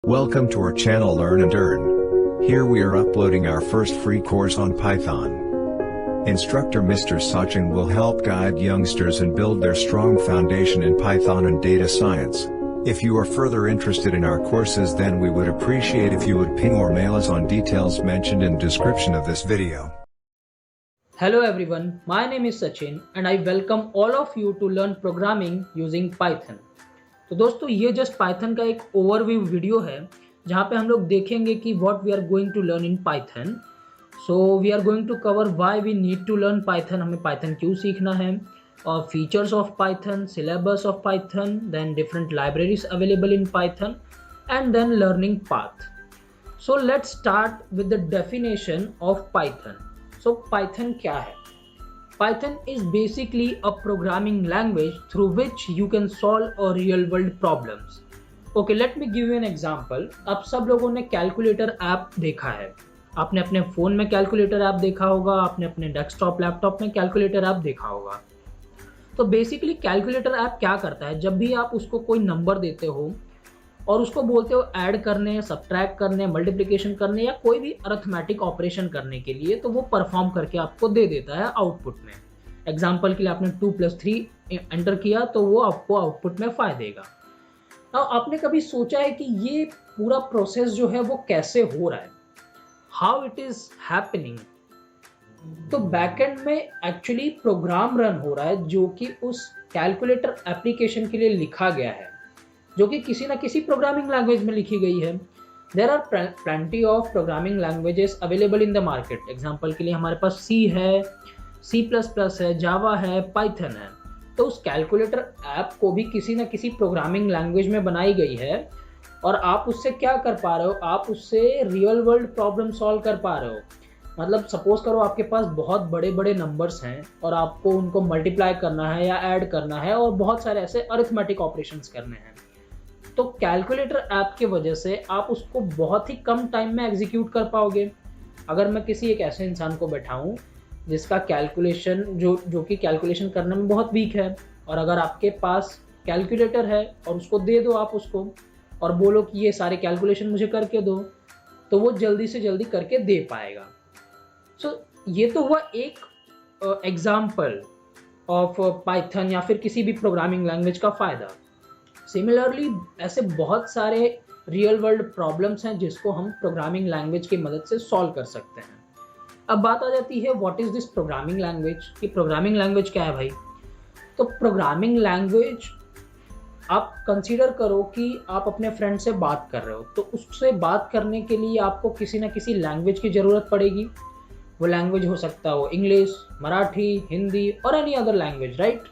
Welcome to our channel Learn and Earn. Here we are uploading our first free course on Python. Instructor Mr. Sachin will help guide youngsters and build their strong foundation in Python and data science. If you are further interested in our courses, then we would appreciate if you would ping or mail us on details mentioned in description of this video. Hello everyone, my name is Sachin and I welcome all of you to learn programming using Python. तो दोस्तों ये just Python का एक overview video है जहाँ पे हम लोग देखेंगे कि what we are going to learn in Python. So we are going to cover why we need to learn Python, हमें पाइथन क्यों सीखना है, और features of Python, syllabus of Python, then different libraries available in Python and then learning path. So let's start with the definition of Python. So Python क्या है? Python is basically a programming language through which you can solve a real world problems. Okay, let me give you an example. आप सब लोगों ने calculator app देखा है. आपने अपने फ़ोन में कैलकुलेटर ऐप देखा होगा, आपने अपने डेस्कटॉप लैपटॉप में कैलकुलेटर ऐप देखा होगा. तो बेसिकली कैलकुलेटर ऐप क्या करता है, जब भी आप उसको कोई नंबर देते हो और उसको बोलते हो ऐड करने, सब्ट्रैक्ट करने, मल्टीप्लिकेशन करने या कोई भी अरिथमेटिक ऑपरेशन करने के लिए, तो वो परफॉर्म करके आपको दे देता है आउटपुट में. एग्जाम्पल के लिए आपने 2+3 एंटर किया तो वो आपको आउटपुट में 5 देगा. अब आपने कभी सोचा है कि ये पूरा प्रोसेस जो है वो कैसे हो रहा है, हाउ इट इज हैपनिंग? तो बैकएंड में एक्चुअली प्रोग्राम रन हो रहा है जो कि उस कैलकुलेटर एप्लीकेशन के लिए लिखा गया है, जो कि किसी ना किसी प्रोग्रामिंग लैंग्वेज में लिखी गई है. There are plenty of programming languages available in the market. Example के लिए हमारे पास C है, C++ है, जावा है, पाइथन है. तो उस कैलकुलेटर ऐप को भी किसी ना किसी प्रोग्रामिंग लैंग्वेज में बनाई गई है और आप उससे क्या कर पा रहे हो, आप उससे रियल वर्ल्ड प्रॉब्लम सॉल्व कर पा रहे हो. मतलब सपोज करो आपके पास बहुत बड़े बड़े नंबर्स हैं और आपको उनको मल्टीप्लाई करना है या ऐड करना है और बहुत सारे ऐसे अरिथमेटिक ऑपरेशंस करने हैं. तो कैलकुलेटर ऐप की वजह से आप उसको बहुत ही कम टाइम में एग्जीक्यूट कर पाओगे. अगर मैं किसी एक ऐसे इंसान को बैठाऊं जिसका कैलकुलेशन जो कि कैलकुलेशन करने में बहुत वीक है, और अगर आपके पास कैलकुलेटर है और उसको दे दो आप उसको और बोलो कि ये सारे कैलकुलेशन मुझे करके दो, तो वो जल्दी से जल्दी करके दे पाएगा. सो ये तो हुआ एक एग्जाम्पल ऑफ पाइथन या फिर किसी भी प्रोग्रामिंग लैंग्वेज का फ़ायदा. सिमिलरली ऐसे बहुत सारे रियल वर्ल्ड प्रॉब्लम्स हैं जिसको हम प्रोग्रामिंग लैंग्वेज की मदद से सॉल्व कर सकते हैं. अब बात आ जाती है what is this programming language, कि प्रोग्रामिंग लैंग्वेज क्या है भाई. तो प्रोग्रामिंग लैंग्वेज आप कंसीडर करो कि आप अपने फ्रेंड से बात कर रहे हो, तो उससे बात करने के लिए आपको किसी ना किसी लैंग्वेज की ज़रूरत पड़ेगी. वो लैंग्वेज हो सकता हो इंग्लिश, मराठी, हिंदी और any other language, right.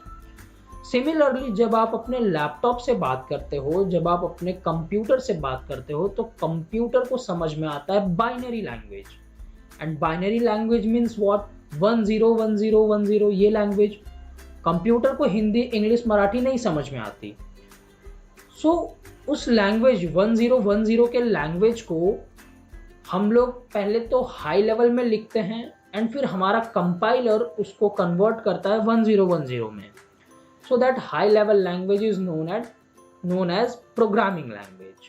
Similarly जब आप अपने लैपटॉप से बात करते हो, जब आप अपने कंप्यूटर से बात करते हो, तो कंप्यूटर को समझ में आता है binary language. And binary language means what, 101010. ये लैंग्वेज कंप्यूटर को हिंदी, इंग्लिश, मराठी नहीं समझ में आती. सो उस लैंग्वेज 1010 के लैंग्वेज को हम लोग पहले तो हाई लेवल में लिखते हैं एंड फिर हमारा कंपाइलर उसको कन्वर्ट करता है 1010 में. So that high level language is known as programming language,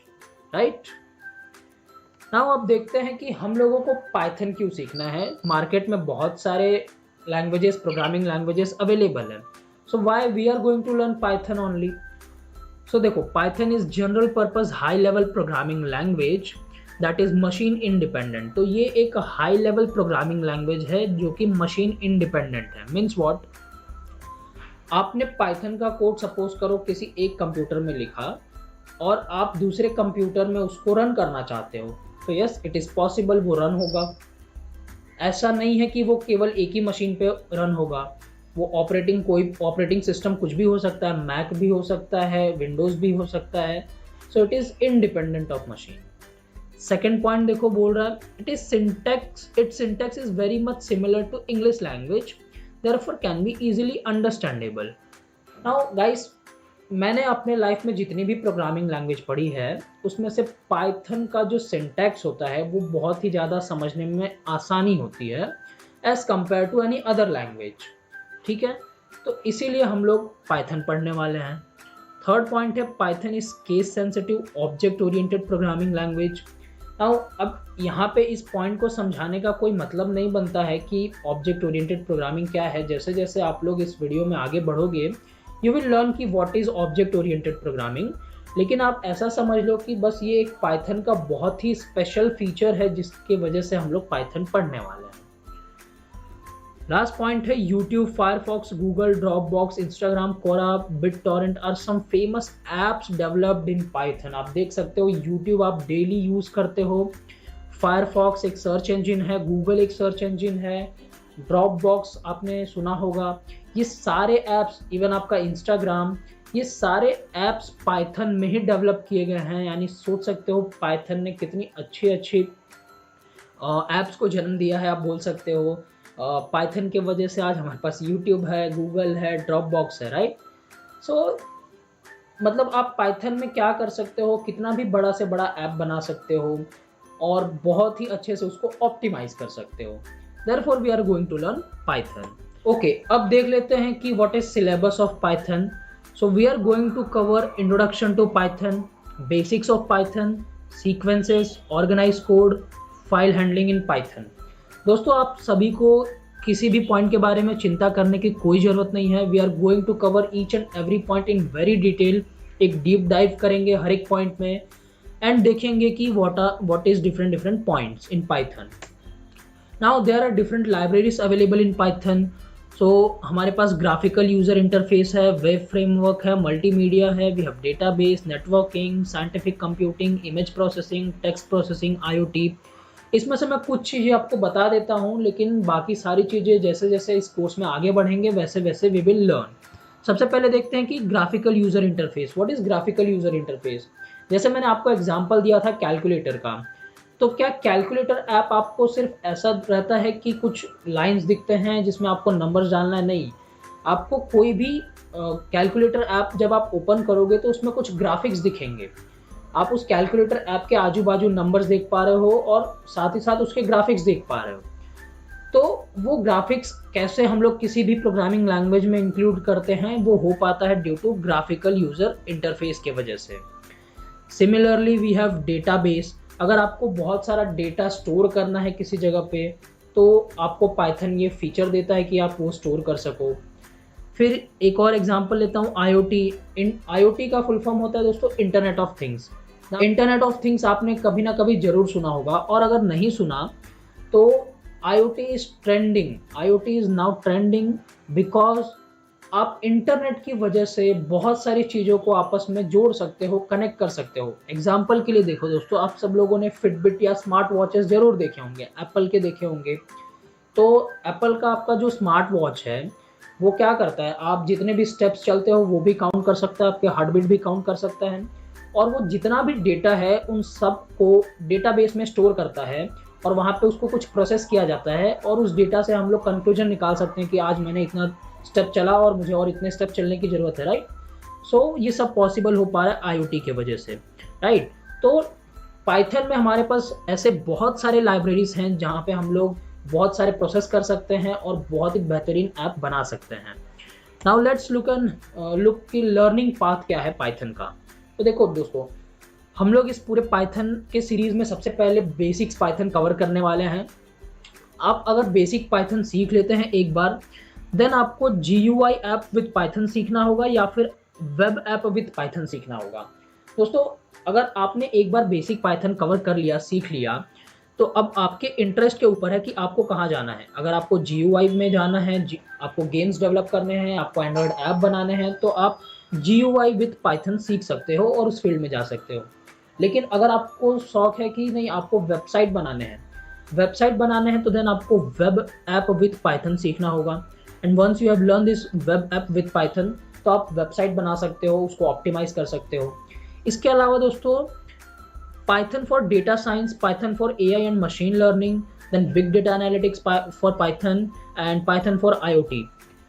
right? Now अब देखते हैं कि हम लोगों को पाइथन क्यों सीखना है. मार्केट में बहुत सारे लैंग्वेजेस, प्रोग्रामिंग लैंग्वेजेस अवेलेबल हैं. So why we are going to learn Python only? So देखो, Python is general purpose high level programming language that is machine independent. तो ये एक हाई लेवल प्रोग्रामिंग लैंग्वेज है जो कि मशीन इंडिपेंडेंट है. Means what, आपने पाइथन का कोड सपोज करो किसी एक कंप्यूटर में लिखा और आप दूसरे कंप्यूटर में उसको रन करना चाहते हो, तो यस इट इज़ पॉसिबल, वो रन होगा. ऐसा नहीं है कि वो केवल एक ही मशीन पे रन होगा. वो कोई ऑपरेटिंग सिस्टम कुछ भी हो सकता है, मैक भी हो सकता है, विंडोज़ भी हो सकता है. So it is independent of machine. Second point देखो, बोल रहा है it's syntax is very much similar to English language, therefore can be easily understandable. Now guys, मैंने अपने लाइफ में जितनी भी प्रोग्रामिंग लैंग्वेज पढ़ी है उसमें से पाइथन का जो सिंटैक्स होता है वो बहुत ही ज़्यादा समझने में आसानी होती है as compared to any other language. ठीक है, तो इसीलिए हम लोग पाइथन पढ़ने वाले हैं. थर्ड पॉइंट है Python is case sensitive object oriented programming language. Now अब यहाँ पे इस पॉइंट को समझाने का कोई मतलब नहीं बनता है कि ऑब्जेक्ट ओरिएंटेड प्रोग्रामिंग क्या है। जैसे जैसे आप लोग इस वीडियो में आगे बढ़ोगे यू विल लर्न कि what is object oriented programming. लेकिन आप ऐसा समझ लो कि बस ये एक पाइथन का बहुत ही स्पेशल फीचर है जिसकी वजह से हम लोग पाइथन पढ़ने वाले हैं। लास्ट पॉइंट है YouTube, Firefox, Google, Dropbox, Instagram, Quora, BitTorrent are some famous apps developed in Python. आप देख सकते हो यूट्यूब आप डेली यूज करते हो, फायरफॉक्स एक सर्च इंजन है, गूगल एक सर्च इंजन है, ड्रॉपबॉक्स आपने सुना होगा। ये सारे ऐप्स, इवन आपका इंस्टाग्राम, ये सारे ऐप्स पाइथन में ही डेवलप किए गए हैं। यानी सोच सकते हो पाइथन ने कितनी अच्छी अच्छी ऐप्स को जन्म दिया है। आप बोल सकते हो पाइथन के वजह से आज हमारे पास यूट्यूब है, गूगल है, ड्रॉपबॉक्स है, राइट। सो मतलब आप पाइथन में क्या कर सकते हो, कितना भी बड़ा से बड़ा ऐप बना सकते हो और बहुत ही अच्छे से उसको ऑप्टिमाइज कर सकते हो। Therefore we are going to learn Python. Okay, अब देख लेते हैं कि what is syllabus of Python. So we are going to cover introduction to Python, basics of Python, sequences, organize code, file handling in Python. दोस्तों आप सभी को किसी भी पॉइंट के बारे में चिंता करने की कोई ज़रूरत नहीं है। We are going to cover each and every point in very detail. एक डीप डाइव करेंगे हर एक पॉइंट में एंड देखेंगे कि what is different points in Python. Now there are different libraries available in Python. So हमारे पास graphical user interface है, वेब फ्रेमवर्क है, मल्टीमीडिया है, we have database, networking, scientific computing, image processing, text processing, IoT। इसमें से मैं कुछ चीज़ें आपको बता देता हूँ, लेकिन बाकी सारी चीज़ें जैसे जैसे इस कोर्स में आगे बढ़ेंगे वैसे वैसे वी विल लर्न। सबसे पहले देखते हैं कि graphical user interface. What is graphical user interface? जैसे मैंने आपको एग्जांपल दिया था कैलकुलेटर का, तो क्या कैलकुलेटर ऐप आपको सिर्फ ऐसा रहता है कि कुछ लाइंस दिखते हैं जिसमें आपको नंबर्स डालना है? नहीं, आपको कोई भी कैलकुलेटर ऐप जब आप ओपन करोगे तो उसमें कुछ ग्राफिक्स दिखेंगे। आप उस कैलकुलेटर ऐप के आजू बाजू नंबर्स देख पा रहे हो और साथ ही साथ उसके ग्राफिक्स देख पा रहे हो। तो वो ग्राफिक्स कैसे हम लोग किसी भी प्रोग्रामिंग लैंग्वेज में इंक्लूड करते हैं, वो हो पाता है due to graphical user interface के वजह से। Similarly we have database. अगर आपको बहुत सारा डेटा स्टोर करना है किसी जगह पे तो आपको पाइथन ये फीचर देता है कि आप वो स्टोर कर सको। फिर एक और एग्जांपल लेता हूँ IoT। IoT का फुल फॉर्म होता है दोस्तों internet of things. Internet of things आपने कभी ना कभी जरूर सुना होगा, और अगर नहीं सुना तो IoT is trending. IoT is now trending because आप इंटरनेट की वजह से बहुत सारी चीज़ों को आपस में जोड़ सकते हो, कनेक्ट कर सकते हो। एग्जाम्पल के लिए देखो दोस्तों, आप सब लोगों ने फिटबिट या स्मार्ट वॉचेस जरूर देखे होंगे, एप्पल के देखे होंगे। तो एप्पल का आपका जो स्मार्ट वॉच है वो क्या करता है, आप जितने भी स्टेप्स चलते हो वो भी काउंट कर सकता है, आपके हार्ट बीट भी काउंट कर सकता है, और वो जितना भी डेटा है उन सब को डेटाबेस में स्टोर करता है और वहाँ पे उसको कुछ प्रोसेस किया जाता है और उस डेटा से हम लोग कंक्लूजन निकाल सकते हैं कि आज मैंने इतना स्टेप चला और मुझे और इतने स्टेप चलने की ज़रूरत है, राइट। सो ये सब पॉसिबल हो पा रहा है IoT के वजह से, राइट। तो पाइथन में हमारे पास ऐसे बहुत सारे लाइब्रेरीज हैं जहाँ पे हम लोग बहुत सारे प्रोसेस कर सकते हैं और बहुत ही बेहतरीन ऐप बना सकते हैं। नाउ लेट्स लुक की लर्निंग पाथ क्या है पाइथन का। तो देखो दोस्तों, हम लोग इस पूरे पाइथन के सीरीज में सबसे पहले बेसिक्स पाइथन कवर करने वाले हैं। आप अगर बेसिक पाइथन सीख लेते हैं एक बार, देन आपको GUI ऐप विद पाइथन सीखना होगा या फिर वेब ऐप विद पाइथन सीखना होगा। दोस्तों अगर आपने एक बार बेसिक पाइथन कवर कर लिया, सीख लिया, तो अब आपके इंटरेस्ट के ऊपर है कि आपको कहाँ जाना है। अगर आपको GUI में जाना है, आपको गेम्स डेवलप करने हैं, आपको एंड्रॉयड ऐप बनाने हैं, तो आप GUI विद पाइथन सीख सकते हो और उस फील्ड में जा सकते हो। लेकिन अगर आपको शौक है कि नहीं आपको वेबसाइट बनाने हैं तो देन आपको वेब ऐप विद पाइथन सीखना होगा। And once you have learn this web app with Python तो आप वेबसाइट बना सकते हो, उसको ऑप्टिमाइज कर सकते हो। इसके अलावा दोस्तों Python for data science, Python for AI and machine learning, then big data analytics for Python and Python for IoT।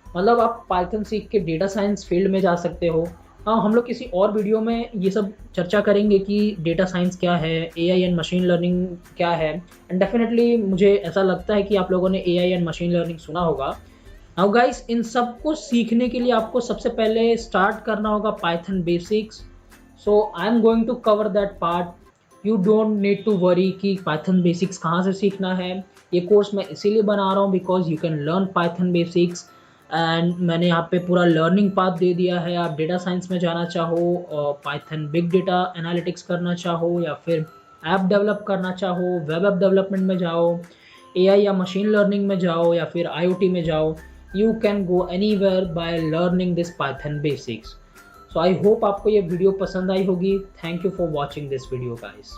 मतलब आप Python सीख के डेटा साइंस फील्ड में जा सकते हो। हाँ, हम लोग किसी और वीडियो में ये सब चर्चा करेंगे कि डेटा साइंस क्या है, AI एंड मशीन लर्निंग क्या है। एंड डेफिनेटली मुझे ऐसा लगता है कि आप लोगों ने AI एंड मशीन लर्निंग सुना होगा। नाउ गाइस, इन सब को सीखने के लिए आपको सबसे पहले स्टार्ट करना होगा Python basics. So I am going to cover that part. You don't need to worry कि पाइथन बेसिक्स कहाँ से सीखना है। ये कोर्स मैं इसीलिए बना रहा हूँ because you can learn Python basics. And मैंने यहाँ पे पूरा लर्निंग पाथ दे दिया है। आप डेटा साइंस में जाना चाहो, पाइथन बिग डेटा एनालिटिक्स करना चाहो, या फिर ऐप डेवलप करना चाहो, वेब ऐप डेवलपमेंट में जाओ, एआई या मशीन लर्निंग में जाओ, या फिर आईओटी में जाओ, you can go anywhere by learning this Python basics. So I hope आपको ये वीडियो पसंद आई होगी। Thank you for watching this video guys.